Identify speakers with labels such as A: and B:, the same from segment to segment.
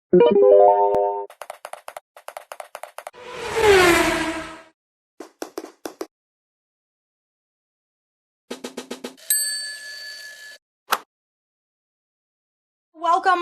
A: Welcome,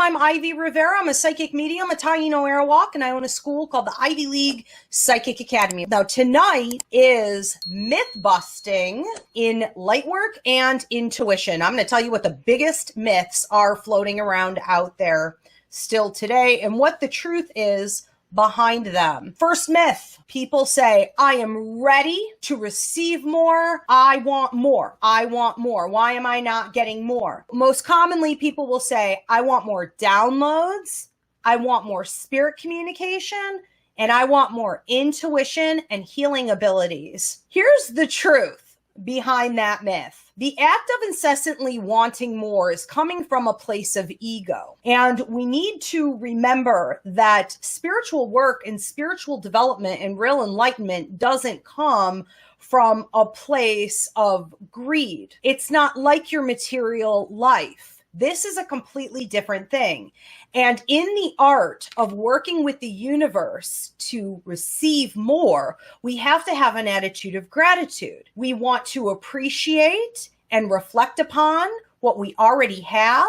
A: I'm Ivy Rivera. I'm a psychic medium, a Taino Airwalk, and I own a school called the Ivy League Psychic Academy. Now, tonight is Mythbusting in Lightwork and intuition. I'm going to tell you what the biggest myths are floating around out there still today and what the truth is behind them. First myth, people say, I am ready to receive more. I want more. I want more. Why am I not getting more? Most commonly, people will say, I want more downloads. I want more spirit communication. And I want more intuition and healing abilities. Here's the truth behind that myth. The act of incessantly wanting more is coming from a place of ego. And we need to remember that spiritual work and spiritual development and real enlightenment doesn't come from a place of greed. It's not like your material life. This is a completely different thing. And in the art of working with the universe to receive more, we have to have an attitude of gratitude. We want to appreciate and reflect upon what we already have.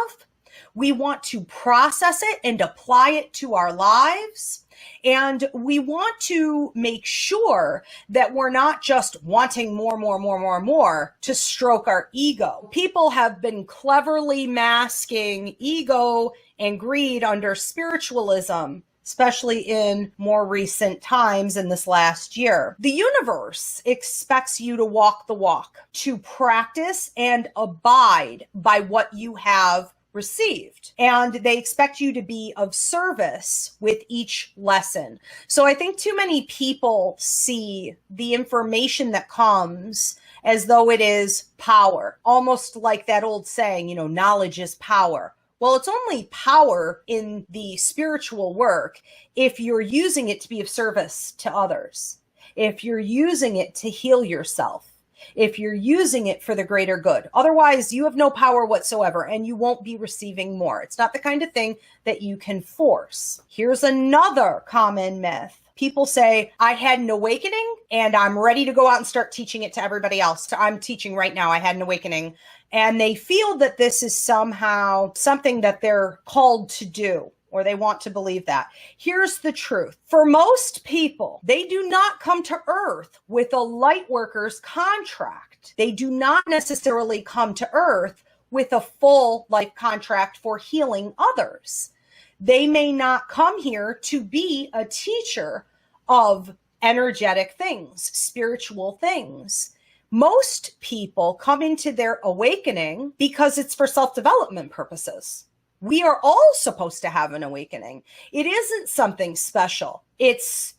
A: We want to process it and apply it to our lives. And we want to make sure that we're not just wanting more to stroke our ego. People have been cleverly masking ego and greed under spiritualism, especially in more recent times in this last year. The universe expects you to walk the walk, to practice and abide by what you have received. And they expect you to be of service with each lesson. So I think too many people see the information that comes as though it is power, almost like that old saying, knowledge is power. Well, it's only power in the spiritual work if you're using it to be of service to others, if you're using it to heal yourself, if you're using it for the greater good. Otherwise, you have no power whatsoever and you won't be receiving more. It's not the kind of thing that you can force. Here's another common myth. People say, I had an awakening and I'm ready to go out and start teaching it to everybody else. I'm teaching right now. I had an awakening. And they feel that this is somehow something that they're called to do, or they want to believe that. Here's the truth. For most people, they do not come to Earth with a Lightworker's contract. They do not necessarily come to Earth with a full life contract for healing others. They may not come here to be a teacher of energetic things, spiritual things. Most people come into their awakening because it's for self-development purposes. We are all supposed to have an awakening. It isn't something special. It's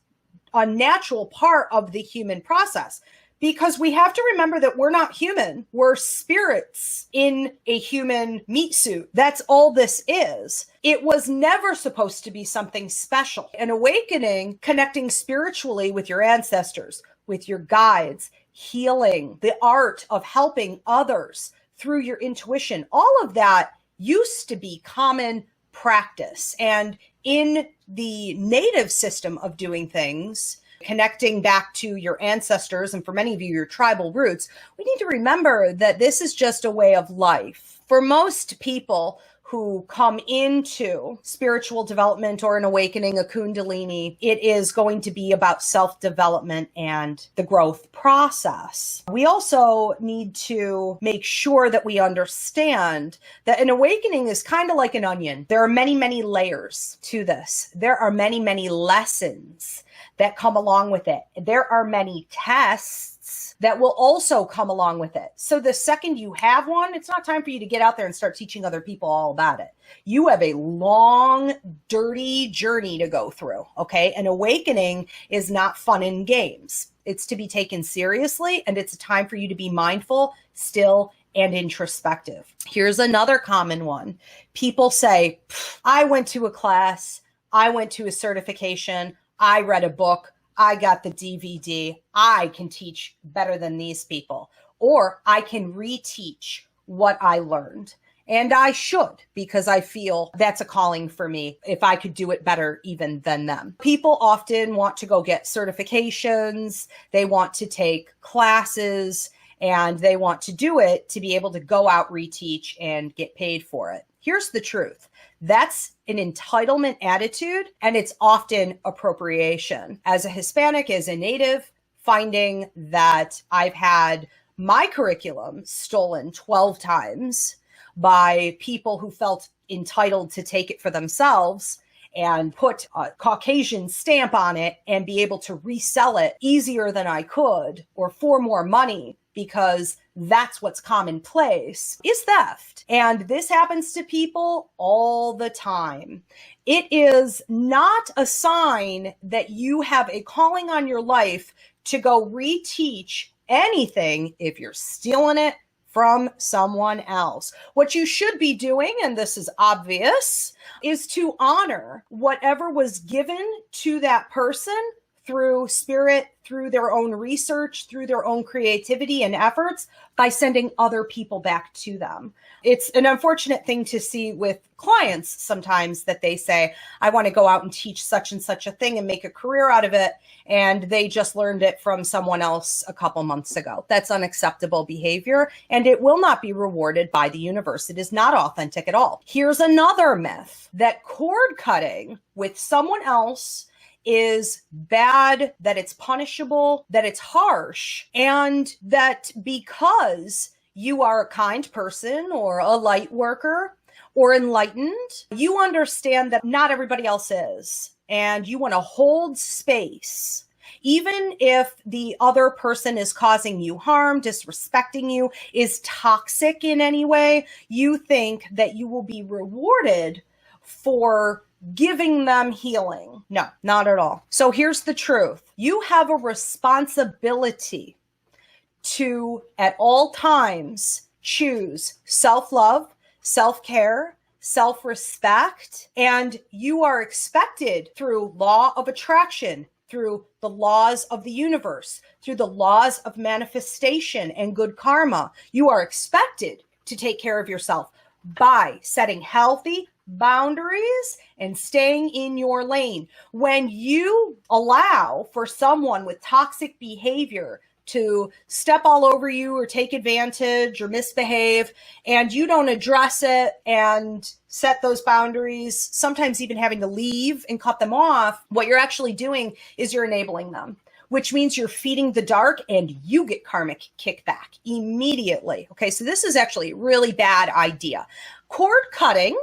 A: a natural part of the human process because we have to remember that we're not human. We're spirits in a human meat suit. That's all this is. It was never supposed to be something special. An awakening, connecting spiritually with your ancestors, with your guides, healing, the art of helping others through your intuition, all of that used to be common practice. And in the native system of doing things, connecting back to your ancestors, and for many of you, your tribal roots, we need to remember that this is just a way of life. For most people who come into spiritual development or an awakening, a kundalini, it is going to be about self-development and the growth process. We also need to make sure that we understand that an awakening is kind of like an onion. There are many, many layers to this. There are many, many lessons that come along with it. There are many tests that will also come along with it. So the second you have one, it's not time for you to get out there and start teaching other people all about it. You have a long, dirty journey to go through, okay? An awakening is not fun and games. It's to be taken seriously, and it's a time for you to be mindful, still, and introspective. Here's another common one. People say, I went to a class, I went to a certification, I read a book, I got the DVD, I can teach better than these people, or I can reteach what I learned. And I should, because I feel that's a calling for me if I could do it better even than them. People often want to go get certifications, they want to take classes, and they want to do it to be able to go out, reteach, and get paid for it. Here's the truth. That's an entitlement attitude, and it's often appropriation. As a Hispanic, as a Native, finding that I've had my curriculum stolen 12 times by people who felt entitled to take it for themselves and put a Caucasian stamp on it and be able to resell it easier than I could or for more money, because that's what's commonplace, is theft. And this happens to people all the time. It is not a sign that you have a calling on your life to go reteach anything if you're stealing it from someone else. What you should be doing, and this is obvious, is to honor whatever was given to that person through spirit, through their own research, through their own creativity and efforts, by sending other people back to them. It's an unfortunate thing to see with clients sometimes that they say, I want to go out and teach such and such a thing and make a career out of it, and they just learned it from someone else a couple months ago. That's unacceptable behavior, and it will not be rewarded by the universe. It is not authentic at all. Here's another myth, that cord cutting with someone else is bad, that it's punishable, that it's harsh, and that because you are a kind person or a light worker or enlightened, you understand that not everybody else is, and you want to hold space. Even if the other person is causing you harm, disrespecting you, is toxic in any way, you think that you will be rewarded for giving them healing. No, not at all. So here's the truth. You have a responsibility to, at all times, choose self-love, self-care, self-respect, and you are expected through law of attraction, through the laws of the universe, through the laws of manifestation and good karma, you are expected to take care of yourself by setting healthy boundaries and staying in your lane. When you allow for someone with toxic behavior to step all over you or take advantage or misbehave, and you don't address it and set those boundaries, sometimes even having to leave and cut them off, what you're actually doing is you're enabling them, which means you're feeding the dark and you get karmic kickback immediately. Okay, so this is actually a really bad idea. Cord cutting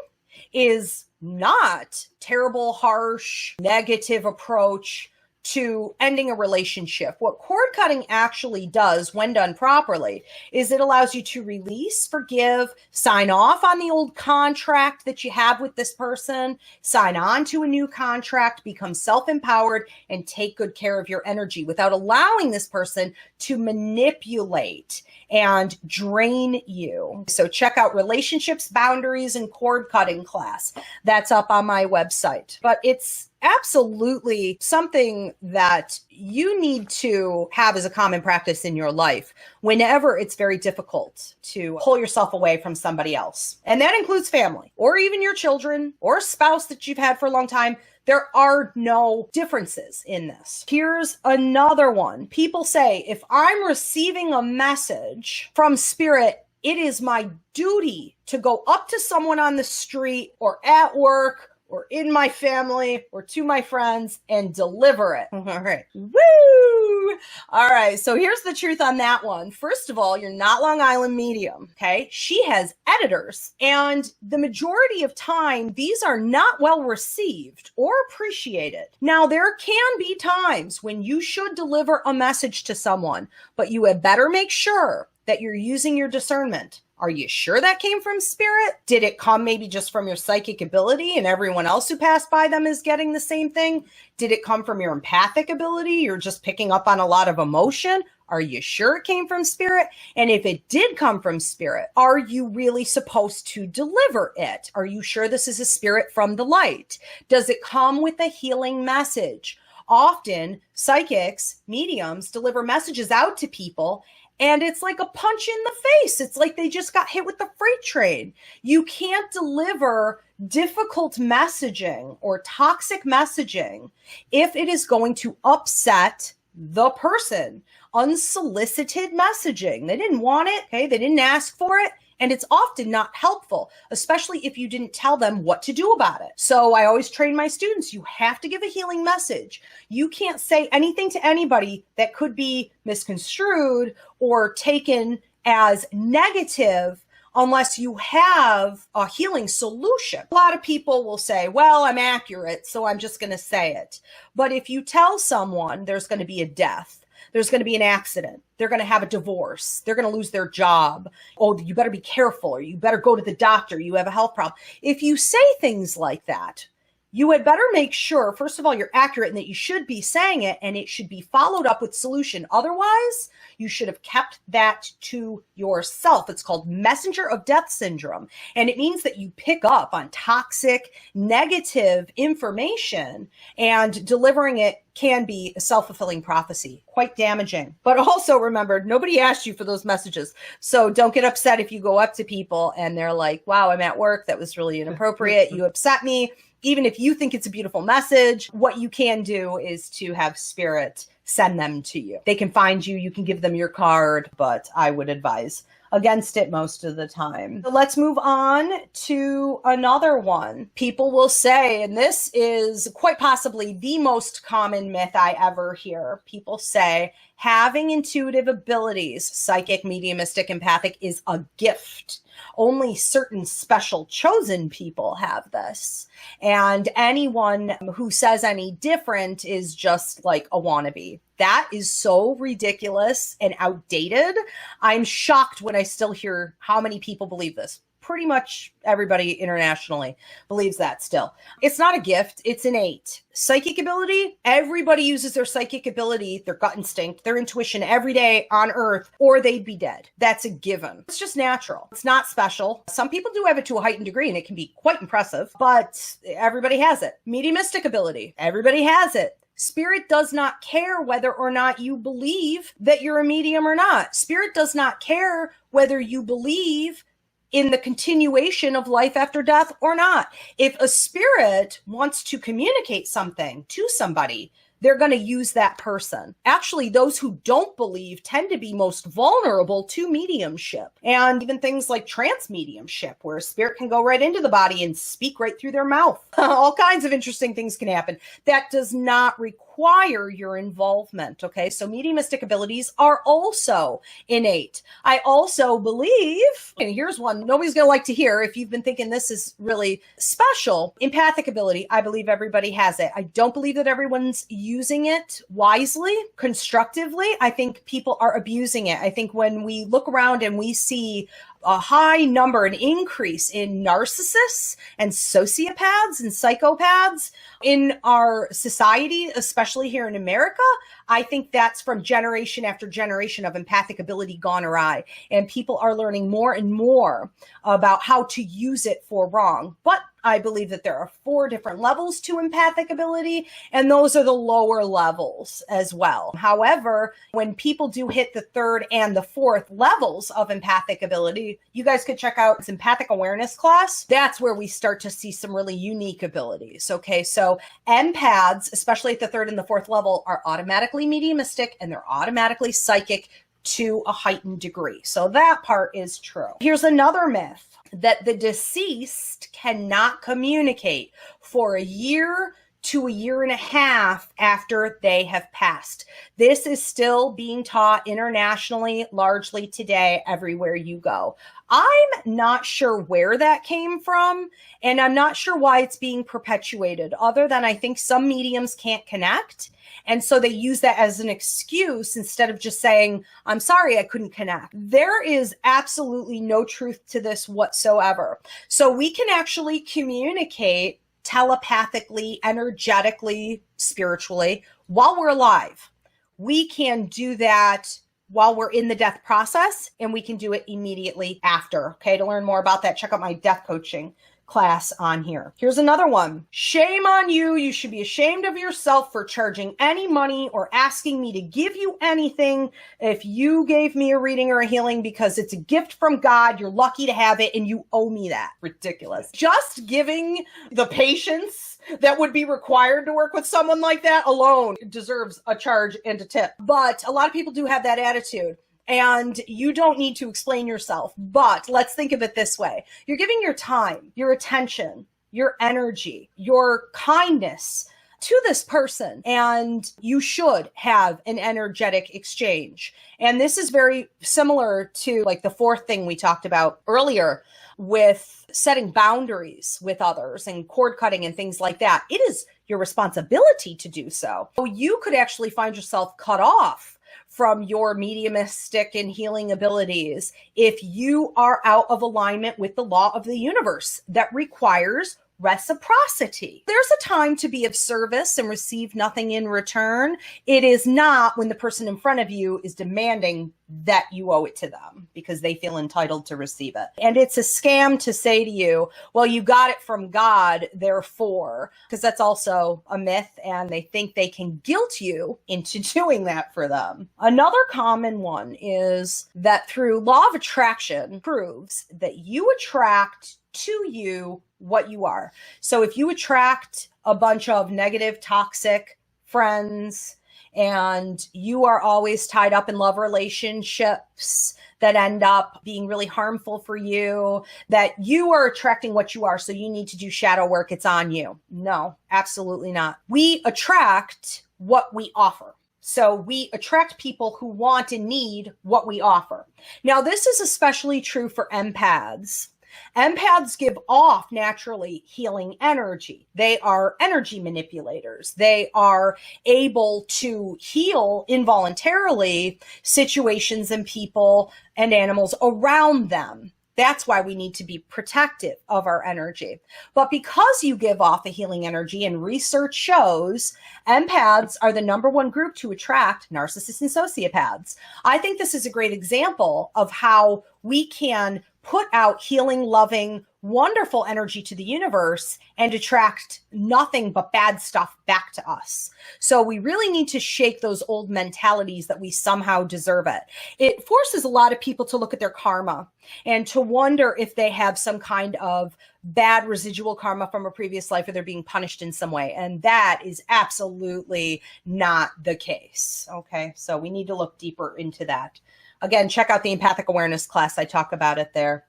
A: is not terrible, harsh, negative approach to ending a relationship. What cord cutting actually does, when done properly, is it allows you to release, forgive, sign off on the old contract that you have with this person, sign on to a new contract, become self-empowered, and take good care of your energy without allowing this person to manipulate and drain you. So check out Relationships, Boundaries, and Cord Cutting class. That's up on my website. But it's absolutely something that you need to have as a common practice in your life whenever it's very difficult to pull yourself away from somebody else. And that includes family, or even your children, or a spouse that you've had for a long time. There are no differences in this. Here's another one. People say, if I'm receiving a message from spirit, it is my duty to go up to someone on the street or at work or in my family or to my friends and deliver it. All right. Woo! All right. So here's the truth on that one. First of all, you're not Long Island Medium. Okay. She has editors, and the majority of time, these are not well received or appreciated. Now, there can be times when you should deliver a message to someone, but you had better make sure that you're using your discernment. Are you sure that came from spirit? Did it come maybe just from your psychic ability and everyone else who passed by them is getting the same thing? Did it come from your empathic ability? You're just picking up on a lot of emotion. Are you sure it came from spirit? And if it did come from spirit, are you really supposed to deliver it? Are you sure this is a spirit from the light? Does it come with a healing message? Often psychics, mediums deliver messages out to people, And it's like a punch in the face. It's like they just got hit with the freight train. You can't deliver difficult messaging or toxic messaging if it is going to upset the person. Unsolicited messaging. They didn't want it. Okay. They didn't ask for it. And it's often not helpful, especially if you didn't tell them what to do about it. So I always train my students, you have to give a healing message. You can't say anything to anybody that could be misconstrued or taken as negative unless you have a healing solution. A lot of people will say, well, I'm accurate, so I'm just going to say it. But if you tell someone there's going to be a death, there's going to be an accident, they're going to have a divorce, they're going to lose their job, oh, you better be careful, or you better go to the doctor, you have a health problem. If you say things like that, you had better make sure, first of all, you're accurate and that you should be saying it, and it should be followed up with solution. Otherwise, you should have kept that to yourself. It's called messenger of death syndrome. And it means that you pick up on toxic, negative information, and delivering it can be a self-fulfilling prophecy, quite damaging. But also remember, nobody asked you for those messages. So don't get upset if you go up to people and they're like, wow, I'm at work, that was really inappropriate, you upset me. Even if you think it's a beautiful message, what you can do is to have spirit send them to you. They can find you, you can give them your card, but I would advise against it most of the time. So let's move on to another one. People will say, and this is quite possibly the most common myth I ever hear. People say, having intuitive abilities, psychic, mediumistic, empathic, is a gift. Only certain special chosen people have this. And anyone who says any different is just like a wannabe. That is so ridiculous and outdated. I'm shocked when I still hear how many people believe this. Pretty much everybody internationally believes that still. It's not a gift, it's innate. Psychic ability, everybody uses their psychic ability, their gut instinct, their intuition every day on earth, or they'd be dead. That's a given. It's just natural. It's not special. Some people do have it to a heightened degree and it can be quite impressive, but everybody has it. Mediumistic ability, everybody has it. Spirit does not care whether or not you believe that you're a medium or not. Spirit does not care whether you believe in the continuation of life after death or not. If a spirit wants to communicate something to somebody, they're going to use that person. Actually, those who don't believe tend to be most vulnerable to mediumship, and even things like trance mediumship, where a spirit can go right into the body and speak right through their mouth. All kinds of interesting things can happen. That does not require your involvement. Okay, so mediumistic abilities are also innate. I also believe, and here's one nobody's going to like to hear if you've been thinking this is really special, empathic ability. I believe everybody has it. I don't believe that everyone's using it wisely, constructively. I think people are abusing it. I think when we look around and we see a high number, an increase in narcissists and sociopaths and psychopaths in our society, especially here in America, I think that's from generation after generation of empathic ability gone awry. And people are learning more and more about how to use it for wrong. But I believe that there are 4 different levels to empathic ability, and those are the lower levels as well. However, when people do hit the 3rd and the 4th levels of empathic ability, you guys could check out this empathic awareness class. That's where we start to see some really unique abilities. Okay, so empaths, especially at the 3rd and the 4th level, are automatically mediumistic and they're automatically psychic to a heightened degree. So that part is true. Here's another myth, that the deceased cannot communicate for a year to a year and a half after they have passed. This is still being taught internationally, largely today, everywhere you go. I'm not sure where that came from, and I'm not sure why it's being perpetuated, other than I think some mediums can't connect. And so they use that as an excuse instead of just saying, I'm sorry, I couldn't connect. There is absolutely no truth to this whatsoever. So we can actually communicate telepathically, energetically, spiritually while we're alive. We can do that while we're in the death process, and we can do it immediately after. Okay, to learn more about that, check out my death coaching class on here. Here's another one. Shame on you. You should be ashamed of yourself for charging any money or asking me to give you anything. If you gave me a reading or a healing because it's a gift from God, you're lucky to have it and you owe me that. Ridiculous. Just giving the patience that would be required to work with someone like that alone deserves a charge and a tip. But a lot of people do have that attitude. And you don't need to explain yourself, but let's think of it this way. You're giving your time, your attention, your energy, your kindness to this person, and you should have an energetic exchange. And this is very similar to like the fourth thing we talked about earlier with setting boundaries with others and cord cutting and things like that. It is your responsibility to do so. You could actually find yourself cut off from your mediumistic and healing abilities if you are out of alignment with the law of the universe that requires reciprocity. There's a time to be of service and receive nothing in return. It is not when the person in front of you is demanding that you owe it to them because they feel entitled to receive it. And it's a scam to say to you, well, you got it from God, therefore, because that's also a myth and they think they can guilt you into doing that for them. Another common one is that through law of attraction proves that you attract to you what you are. So if you attract a bunch of negative, toxic friends, and you are always tied up in love relationships that end up being really harmful for you, that you are attracting what you are, so you need to do shadow work, it's on you. No, absolutely not. We attract what we offer. So we attract people who want and need what we offer. Now, this is especially true for empaths. Empaths give off naturally healing energy. They are energy manipulators. They are able to heal involuntarily situations and people and animals around them. That's why we need to be protective of our energy. But because you give off a healing energy, and research shows empaths are the #1 group to attract narcissists and sociopaths. I think this is a great example of how we can put out healing, loving, wonderful energy to the universe and attract nothing but bad stuff back to us. So we really need to shake those old mentalities that we somehow deserve it. It forces a lot of people to look at their karma and to wonder if they have some kind of bad residual karma from a previous life or they're being punished in some way. And that is absolutely not the case. Okay, so we need to look deeper into that. Again, check out the empathic awareness class. I talk about it there.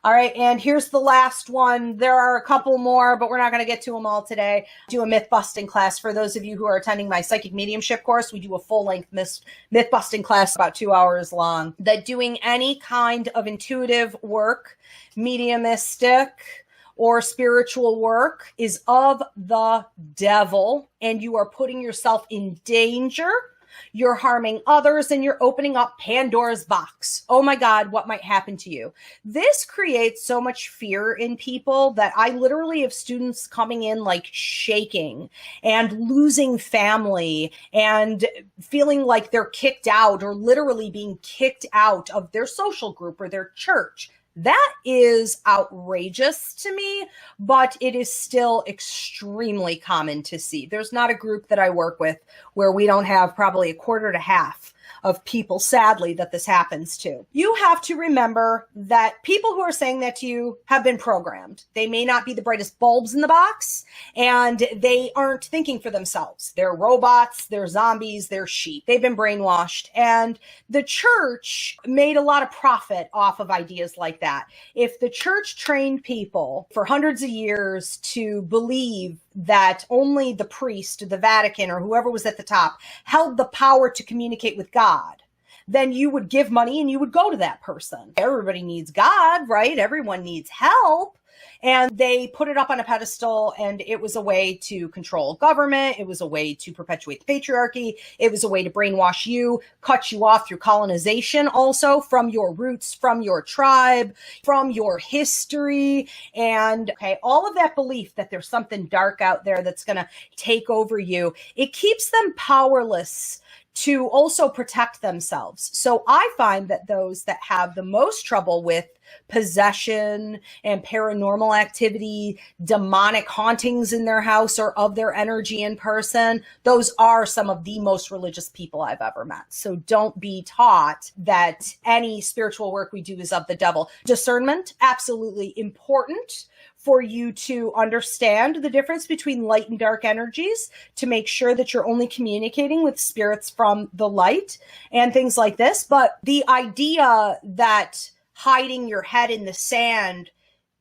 A: All right, and here's the last one. There are a couple more, but we're not going to get to them all today. Do a myth busting class. For those of you who are attending my psychic mediumship course, we do a full-length myth busting class about 2 hours long. That doing any kind of intuitive work, mediumistic, or spiritual work is of the devil, and you are putting yourself in danger. You're harming others and you're opening up Pandora's box. Oh my God, what might happen to you? This creates so much fear in people that I literally have students coming in like shaking and losing family and feeling like they're kicked out or literally being kicked out of their social group or their church. That is outrageous to me, but it is still extremely common to see. There's not a group that I work with where we don't have probably a quarter to half of people, sadly, that this happens to. You have to remember that people who are saying that to you have been programmed. They may not be the brightest bulbs in the box, and they aren't thinking for themselves. They're robots, they're zombies, they're sheep. They've been brainwashed, and the church made a lot of profit off of ideas like that. If the church trained people for hundreds of years to believe that only the priest, the Vatican, or whoever was at the top held the power to communicate with God, then you would give money and you would go to that person. Everybody needs God, right? Everyone needs help. And they put it up on a pedestal, and it was a way to control government. It was a way to perpetuate the patriarchy. It was a way to brainwash you, cut you off through colonization also from your roots, from your tribe, from your history. And okay, all of that belief that there's something dark out there that's going to take over you, it keeps them powerless to also protect themselves. So I find that those that have the most trouble with possession and paranormal activity, demonic hauntings in their house or of their energy in person, those are some of the most religious people I've ever met. So don't be taught that any spiritual work we do is of the devil. Discernment, absolutely important for you to understand the difference between light and dark energies, to make sure that you're only communicating with spirits from the light and things like this. But the idea that hiding your head in the sand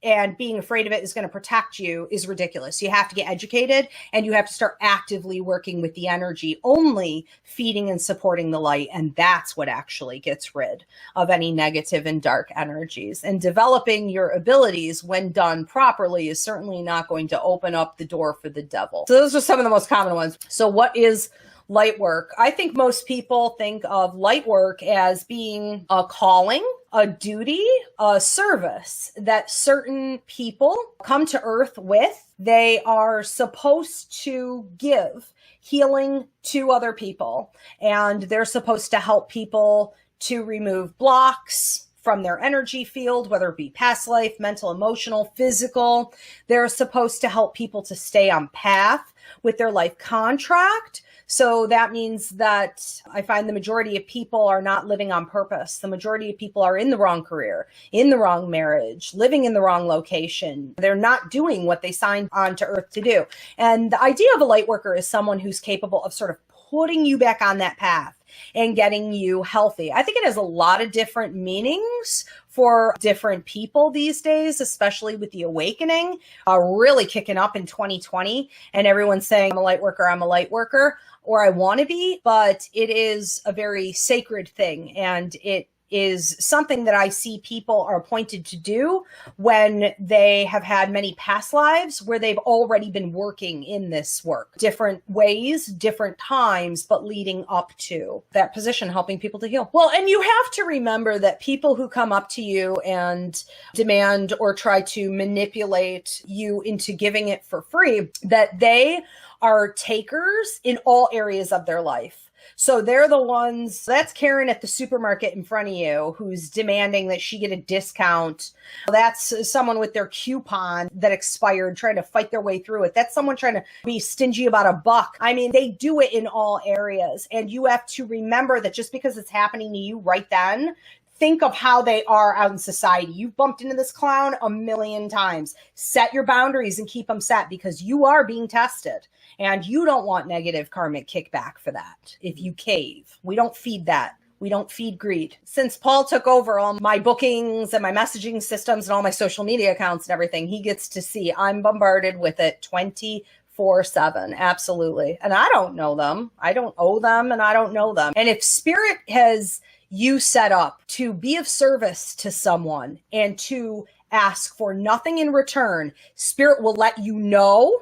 A: and being afraid of it is going to protect you is ridiculous. You have to get educated, and you have to start actively working with the energy, only feeding and supporting the light. And that's what actually gets rid of any negative and dark energies. And developing your abilities when done properly is certainly not going to open up the door for the devil. So those are some of the most common ones. So what is light work? I think most people think of light work as being a calling, a duty, a service that certain people come to earth with. They are supposed to give healing to other people, and they're supposed to help people to remove blocks from their energy field, whether it be past life, mental, emotional, physical. They're supposed to help people to stay on path with their life contract. So that means that I find the majority of people are not living on purpose. The majority of people are in the wrong career, in the wrong marriage, living in the wrong location. They're not doing what they signed on to earth to do. And the idea of a light worker is someone who's capable of sort of putting you back on that path and getting you healthy. I think it has a lot of different meanings for different people these days, especially with the awakening really kicking up in 2020, and everyone's saying, I'm a light worker, or I want to be. But it is a very sacred thing, and it is something that I see people are appointed to do when they have had many past lives where they've already been working in this work. Different ways, different times, but leading up to that position, helping people to heal. Well, and you have to remember that people who come up to you and demand or try to manipulate you into giving it for free, that they are takers in all areas of their life. So they're the ones, that's Karen at the supermarket in front of you who's demanding that she get a discount. That's someone with their coupon that expired trying to fight their way through it. That's someone trying to be stingy about $1. I mean, they do it in all areas. And you have to remember that just because it's happening to you right then, think of how they are out in society. You've bumped into this clown a million times. Set your boundaries and keep them set, because you are being tested. And you don't want negative karmic kickback for that. If you cave, we don't feed that. We don't feed greed. Since Paul took over all my bookings and my messaging systems and all my social media accounts and everything, he gets to see I'm bombarded with it 24/7. Absolutely. And I don't know them. I don't owe them, and I don't know them. And if spirit has you set up to be of service to someone and to ask for nothing in return, spirit will let you know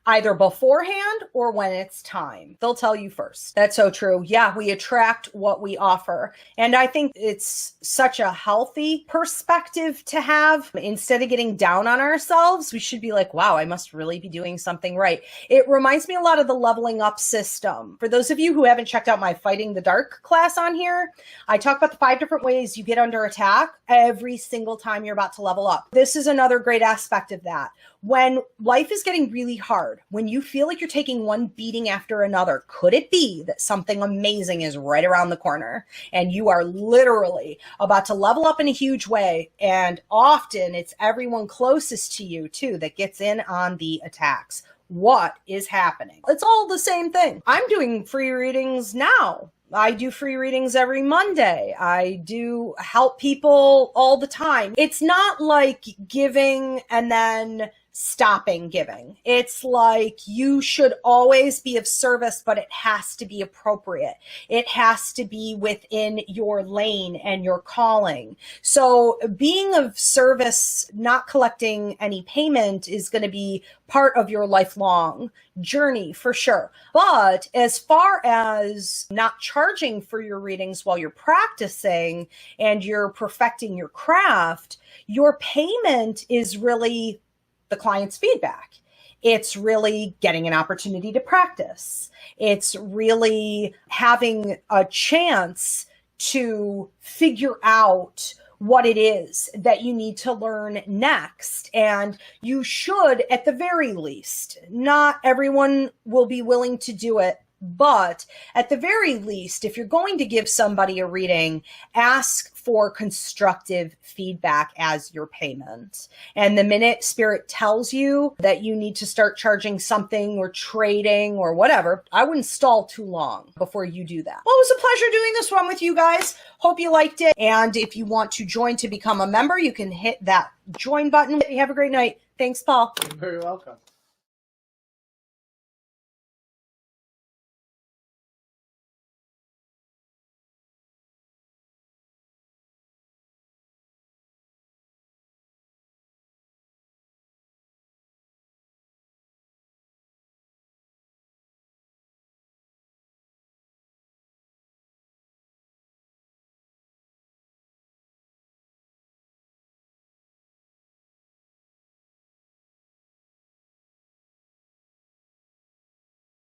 A: either beforehand or when it's time. They'll tell you first. That's so true. Yeah, we attract what we offer. And I think it's such a healthy perspective to have. Instead of getting down on ourselves, we should be like, wow, I must really be doing something right. It reminds me a lot of the leveling up system. For those of you who haven't checked out my Fighting the Dark class on here, I talk about the 5 different ways you get under attack every single time you're about to level up. This is another great aspect of that. When life is getting really hard, when you feel like you're taking one beating after another, could it be that something amazing is right around the corner and you are literally about to level up in a huge way? And often it's everyone closest to you too that gets in on the attacks. What is happening? It's all the same thing. I'm doing free readings now. I do free readings every Monday. I do help people all the time. It's not like giving and then stopping giving. It's like you should always be of service, but it has to be appropriate. It has to be within your lane and your calling. So being of service, not collecting any payment, is going to be part of your lifelong journey for sure. But as far as not charging for your readings while you're practicing and you're perfecting your craft, your payment is really the client's feedback. It's really getting an opportunity to practice. It's really having a chance to figure out what it is that you need to learn next. And you should, at the very least, not everyone will be willing to do it, but at the very least, if you're going to give somebody a reading, ask for constructive feedback as your payment. And the minute Spirit tells you that you need to start charging something or trading or whatever, I wouldn't stall too long before you do that. Well, it was a pleasure doing this one with you guys. Hope you liked it. And if you want to join to become a member, you can hit that join button. You have a great night. Thanks, Paul.
B: You're very welcome.